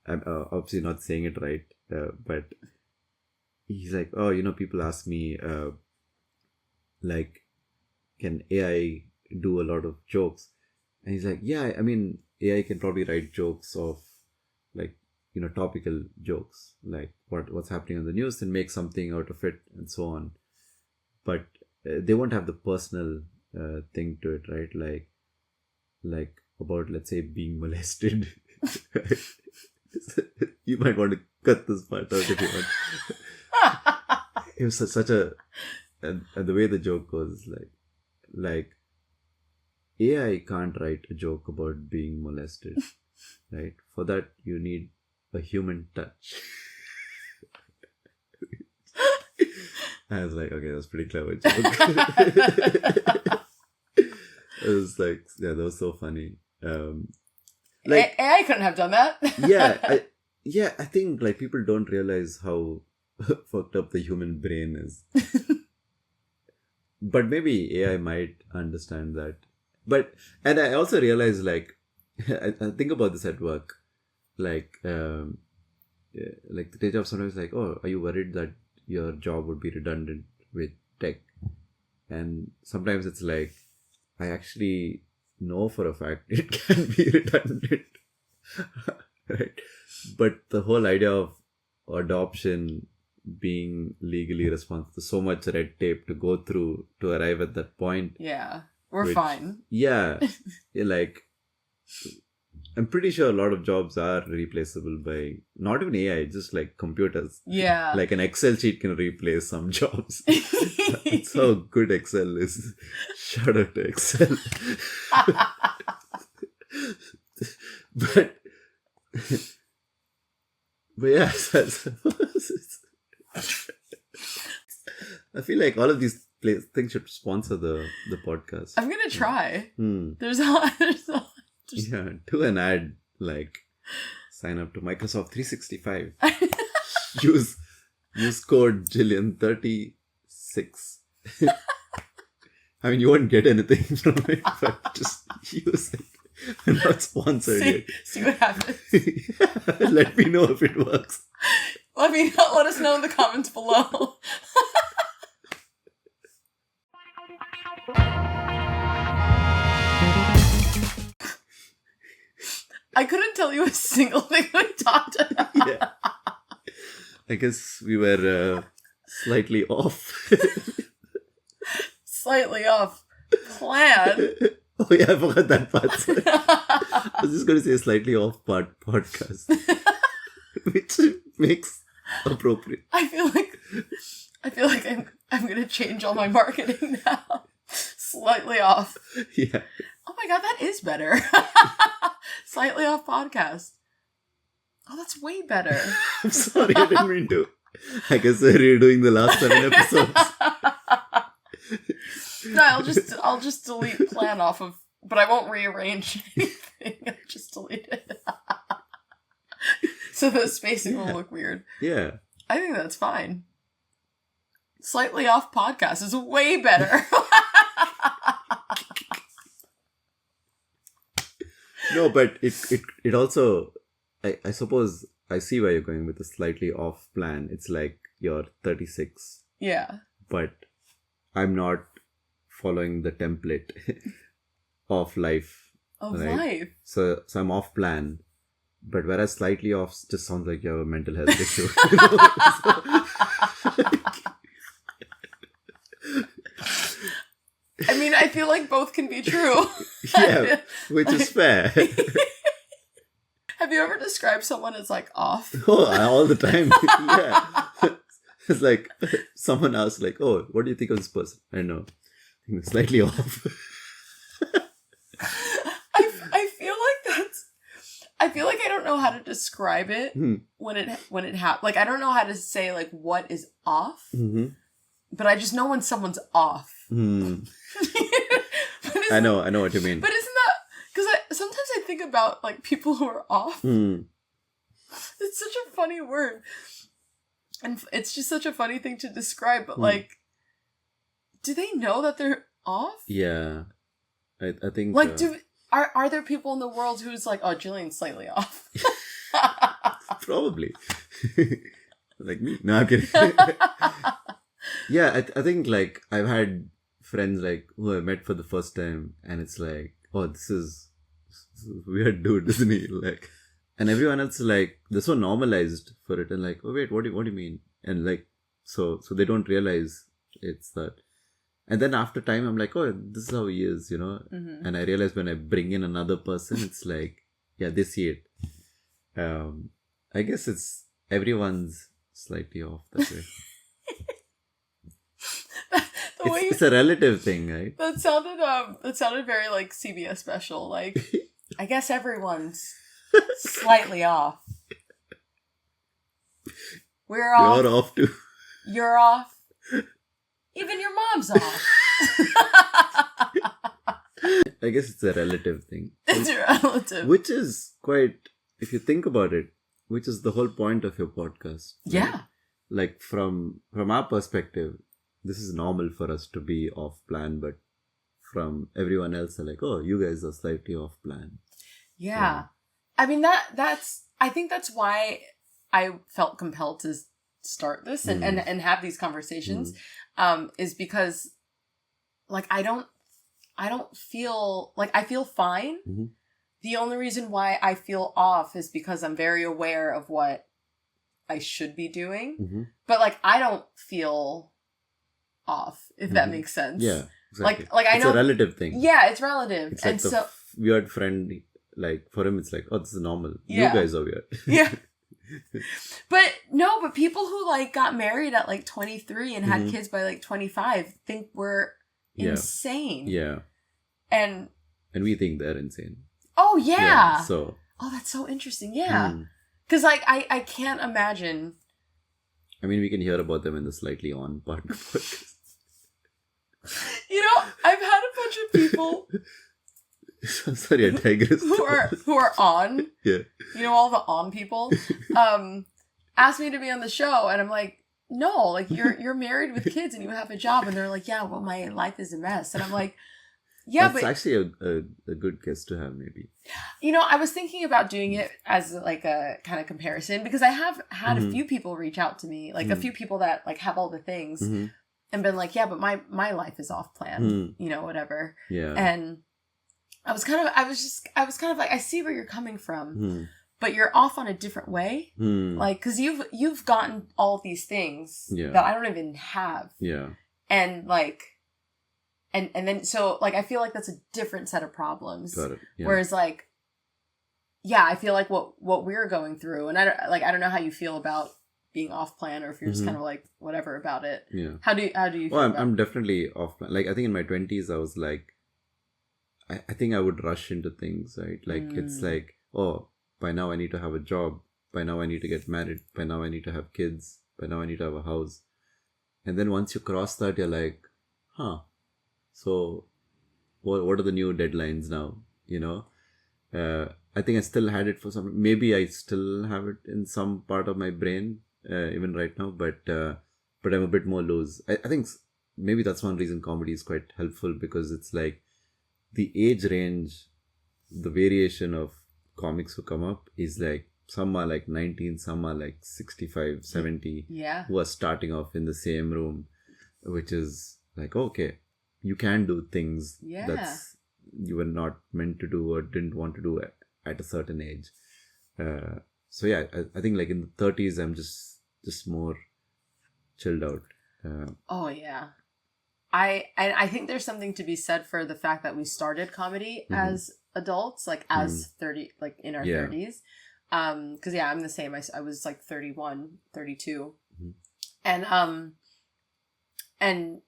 obviously not saying it right, but he's like, oh, people ask me, like, can AI do a lot of jokes? And he's like, yeah, I mean, AI can probably write jokes of, like, topical jokes, like what's happening on the news, and make something out of it and so on. But they won't have the personal thing to it, right? Like about, let's say, being molested. You might want to cut this part out if you want. It was such a... And the way the joke goes is like AI can't write a joke about being molested, right? For that, you need a human touch. I was like, okay, that was a pretty clever joke. It was like, yeah, that was so funny. Like, AI couldn't have done that. I think like people don't realize how fucked up the human brain is. But maybe AI might understand that. And I also realize, like, I think about this at work. Like the day job sometimes like, oh, are you worried that your job would be redundant with tech? And sometimes it's like, I actually know for a fact it can be redundant. Right? But the whole idea of adoption, being legally responsible, so much red tape to go through to arrive at that point. Yeah. We're fine. Yeah. Like, I'm pretty sure a lot of jobs are replaceable by not even AI, just like computers. Yeah. Like an Excel sheet can replace some jobs. That's how good Excel is. Shout out to Excel. but yeah, I feel like all of these things should sponsor the podcast. I'm gonna try. Hmm. There's a lot. Yeah, do an ad, like sign up to Microsoft 365. use code Jillian36. I mean, you won't get anything from it, but just use it. We're not sponsored yet. See what happens. Let me know if it works. Let us know in the comments below. I couldn't tell you a single thing we talked about. Yeah. I guess we were slightly off. Slightly off plan. Oh yeah, I forgot that part. I was just going to say slightly off podcast. Which makes appropriate. I feel like I'm gonna change all my marketing now. Slightly off. Yeah. Oh my god, that is better. Slightly off podcast. Oh, that's way better. I'm sorry, I didn't mean to. I guess we're redoing the last 7 episodes. No, I'll just delete plan off of, but I won't rearrange anything. I'll just delete it. So the spacing will look weird. Yeah. I think that's fine. Slightly off podcast is way better. No, but it also, I suppose I see where you're going with a slightly off plan. It's like you're 36. Yeah. But I'm not following the template of life. Of right? life. So I'm off plan. But whereas slightly off just sounds like you have a mental health issue. I mean, I feel like both can be true. Yeah, which is fair. Have you ever described someone as like off? Oh, all the time. Yeah. It's like someone asks, like, "Oh, what do you think of this person?" I don't know. I think it's slightly off. I feel like I don't know how to describe it when it happens. Like, I don't know how to say like what is off, but I just know when someone's off. I know what you mean. But isn't that because sometimes I think about like people who are off. It's such a funny word, and it's just such a funny thing to describe. But like, do they know that they're off? Yeah, I think like Are there people in the world who's like, oh, Jillian's slightly off? Probably. Like me. No, I'm kidding. Yeah, I think like I've had friends like who I met for the first time and it's like, oh, this is a weird dude, isn't he? Like, and everyone else is like, they're so normalized for it and like, oh wait, what do you mean? And like, so they don't realize it's that. And then after time, I'm like, oh, this is how he is, you know? And I realize when I bring in another person, it's like, yeah, they see it. I guess it's everyone's slightly off that way. It's a relative thing, right? That sounded very like CBS special. Like, I guess everyone's slightly off. We're off. You're off too. You're off. Even your mom's off. I guess it's a relative thing. It's relative. Which is quite, if you think about it, which is the whole point of your podcast. Right? Yeah. Like from our perspective, this is normal for us to be off plan, but from everyone else, they're like, oh, you guys are slightly off plan. Yeah. I mean, I think that's why I felt compelled to start this and have these conversations, is because like I don't feel like I feel fine. The only reason why I feel off is because I'm very aware of what I should be doing, but like I don't feel off, if that makes sense. Yeah. exactly. Like I it's know a relative thing. Yeah, it's relative. It's like and the so weird friend. Like for him, it's like, oh, this is normal. Yeah. You guys are weird. Yeah. But people who like got married at like 23 and had kids by like 25 think we're insane. Yeah. And we think they're insane. Oh yeah. So. Oh, that's so interesting. Yeah. Because like I can't imagine. I mean, we can hear about them in the Slightly On part. You know, I've had a bunch of people. Sorry, I digress. who are on. Yeah. You know, all the on people. Ask me to be on the show, and I'm like, no, like you're married with kids and you have a job, and they're like, yeah, well, my life is a mess, and I'm like, yeah, that's but actually a good guest to have, maybe. You know, I was thinking about doing it as like a kind of comparison because I have had a few people reach out to me, like a few people that like have all the things, and been like, yeah, but my life is off plan, you know, whatever. Yeah. And I was kind of like, I see where you're coming from, but you're off on a different way, like because you've gotten all these things that I don't even have, and like. And then, so, like, I feel like that's a different set of problems. Got it. Yeah. Whereas, like, yeah, I feel like what we're going through, and I don't know how you feel about being off plan, or if you're just kind of like whatever about it. Yeah. How do you feel? Well, I'm definitely off plan. Like, I think in my 20s, I was like, I think I would rush into things, right? Like, it's like, oh, by now I need to have a job. By now I need to get married. By now I need to have kids. By now I need to have a house. And then once you cross that, you're like, huh. So, what are the new deadlines now? You know, I think I still had it for some. Maybe I still have it in some part of my brain, even right now. But I'm a bit more loose. I think maybe that's one reason comedy is quite helpful, because it's like the age range, the variation of comics who come up is like, some are like 19, some are like 65, 70, who are starting off in the same room, which is like, okay. You can do things that you were not meant to do or didn't want to do at a certain age. So yeah, I think like in the 30s, I'm just more chilled out. Oh yeah, I think there's something to be said for the fact that we started comedy as adults, like as 30, like in our 30s. Because I'm the same. I was like 31, 32, and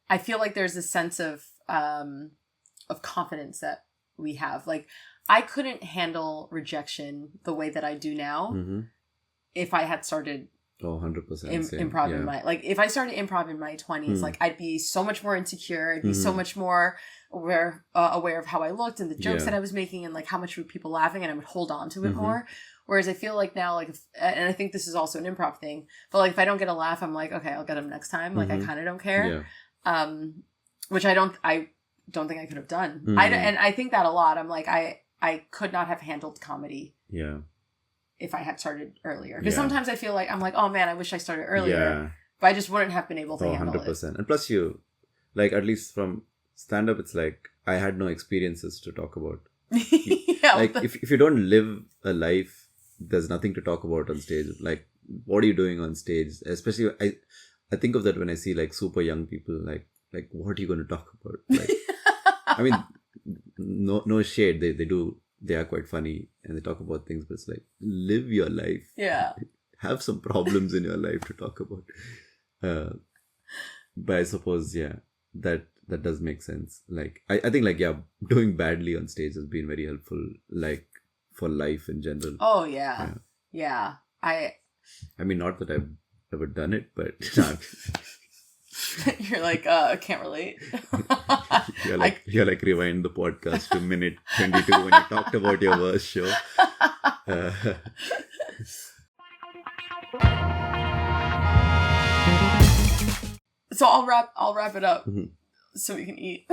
I feel like there's a sense of confidence that we have. Like, I couldn't handle rejection the way that I do now if I had started 100% improv in my, like, if I started improv in my 20s, like, I'd be so much more insecure. I'd be so much more aware of how I looked and the jokes that I was making, and like how much were people laughing, and I would hold on to it more. Whereas I feel like now, like, and I think this is also an improv thing, but like if I don't get a laugh, I'm like, okay, I'll get them next time. Like, I kind of don't care. Which I don't think I could have done. And I think that a lot. I'm like, I could not have handled comedy. If I had started earlier. Because sometimes I feel like, I'm like, oh man, I wish I started earlier. But I just wouldn't have been able to handle 100%. it. And plus you, like, at least from stand-up, it's like, I had no experiences to talk about. Like, if you don't live a life, there's nothing to talk about on stage. Like, what are you doing on stage? Especially, I think of that when I see like super young people, like what are you going to talk about? Like, I mean, no shade. They are quite funny and they talk about things, but it's like, live your life. Yeah. Have some problems in your life to talk about. But I suppose, that does make sense. Like, I think like, doing badly on stage has been very helpful, like, for life in general. Oh yeah. I mean, not that I've ever done it, but you're like, I can't relate. you're like rewind the podcast to minute 22 when you talked about your worst show. So I'll wrap it up so we can eat.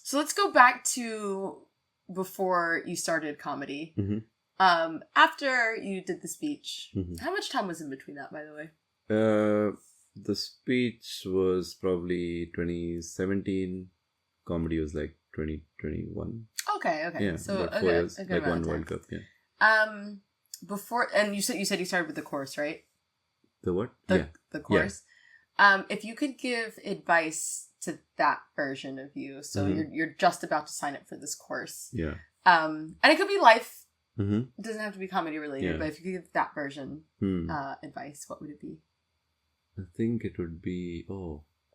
So let's go back to before you started comedy. After you did the speech, how much time was in between that, by the way? The speech was probably 2017. Comedy was like 2021. Okay. Yeah, So about 4 years, like one World Cup. Yeah. Before, and you said you started with the course, right? The what? The course. If you could give advice to that version of you, so you're just about to sign up for this course. Yeah. And it could be life. Mm-hmm. It doesn't have to be comedy related, but if you could give that version advice, what would it be? I think it would be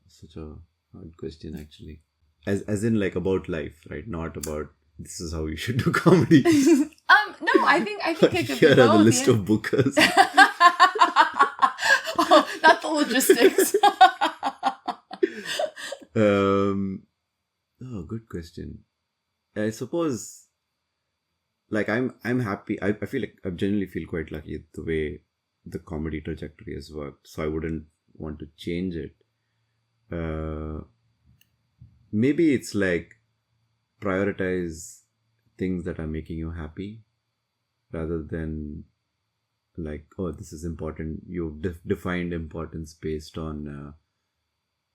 such a hard question actually. As in like about life, right? Not about this is how you should do comedy. No, I think it could be both. Here are the list of bookers. Oh, not the logistics. Good question. I suppose, like I'm happy. I feel like I genuinely feel quite lucky the way the comedy trajectory has worked. So I wouldn't want to change it. Maybe it's like prioritize things that are making you happy rather than like, oh, this is important. You've defined importance based on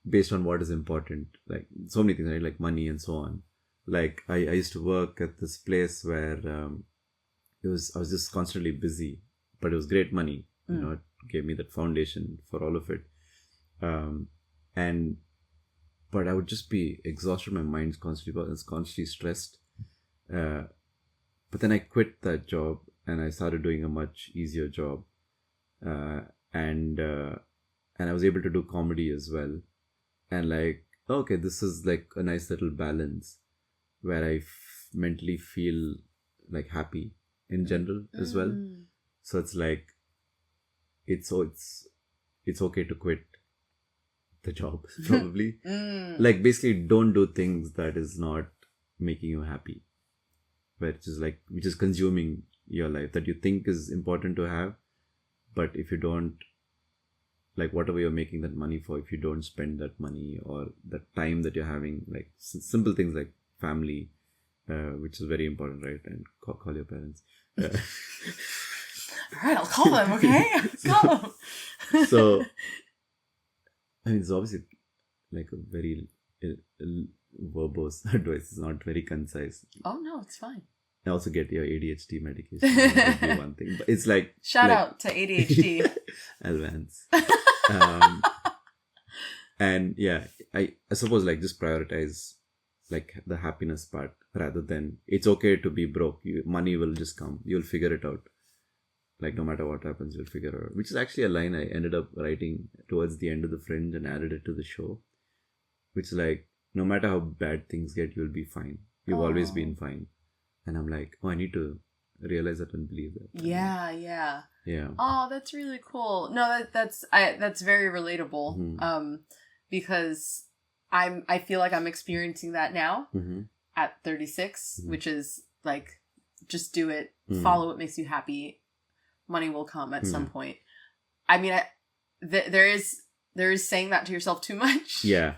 what is important. Like so many things, right? Like money and so on. Like I used to work at this place where I was just constantly busy, but it was great money. You know, it gave me that foundation for all of it. But I would just be exhausted. My mind's constantly stressed. But then I quit that job and I started doing a much easier job. And I was able to do comedy as well. And like, okay, this is like a nice little balance where I mentally feel like happy in general as well. So it's like, it's okay to quit the job probably. Like basically don't do things that is not making you happy, which is consuming your life, that you think is important to have, but if you don't, like whatever you're making that money for, if you don't spend that money or the time that you're having, like simple things like family, which is very important, right? And call your parents. All right, I'll call them, okay? Call them. So I mean, it's obviously like a very verbose advice. It's not very concise. Oh no, it's fine. I also get your ADHD medication. That would be one thing, but it's like shout out to ADHD. Advance. And yeah, I suppose like just prioritize like the happiness part rather than it's okay to be broke. Money will just come. You'll figure it out. Like no matter what happens, you'll figure it out. Which is actually a line I ended up writing towards the end of the Fringe and added it to the show. Which is like, no matter how bad things get, you'll be fine. You've always been fine. And I'm like, I need to realize that and believe that. Yeah. Yeah. Oh, that's really cool. No, that's very relatable. Because I feel like I'm experiencing that now at 36, which is like, just do it, follow what makes you happy. Money will come at some point. I mean, there is saying that to yourself too much. Yeah.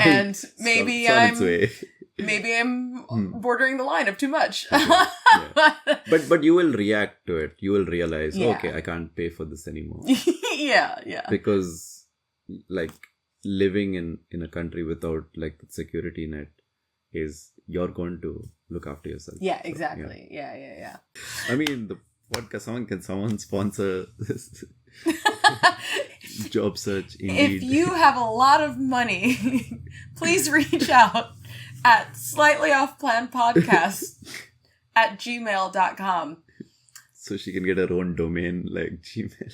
And maybe I'm bordering the line of too much. Okay. Yeah. But you will react to it. You will realize, okay, I can't pay for this anymore. Yeah. Because like living in a country without like the security net is you're going to look after yourself. Yeah, exactly. So, yeah. I mean, the podcast, can someone sponsor this? Job search, Indeed. If you have a lot of money, please reach out at slightlyofpplanpodcast@gmail.com. So she can get her own domain like Gmail.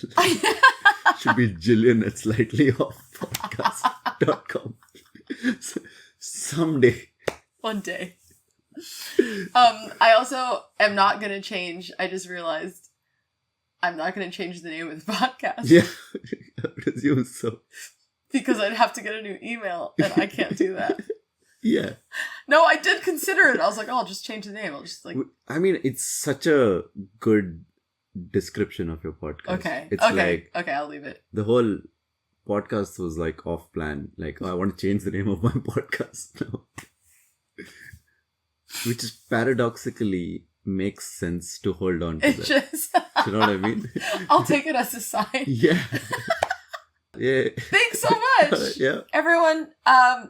Should be Jillian at slightlyofppodcast.com. Someday. One day. I also am not going to change. I just realized I'm not going to change the name of the podcast. Yeah, I presume so. Because I'd have to get a new email, and I can't do that. Yeah. No, I did consider it. I was like, I'll just change the name. I'll just like... I mean, it's such a good description of your podcast. Okay. It's okay, I'll leave it. The whole podcast was like off plan. Like, I want to change the name of my podcast now. Which is paradoxically makes sense to hold on to. Do you know what I mean? I'll take it as a sign. Yeah. Yeah. Thanks so much. Yeah. Everyone,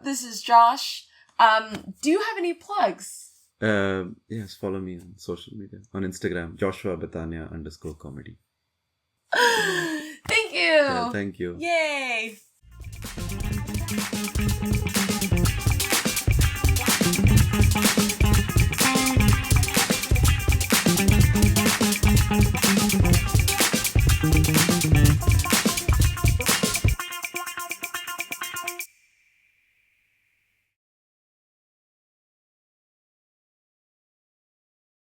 this is Josh. Do you have any plugs? Yes, follow me on social media. On Instagram, Joshua Betania _comedy. you. Yeah, thank you. Yay.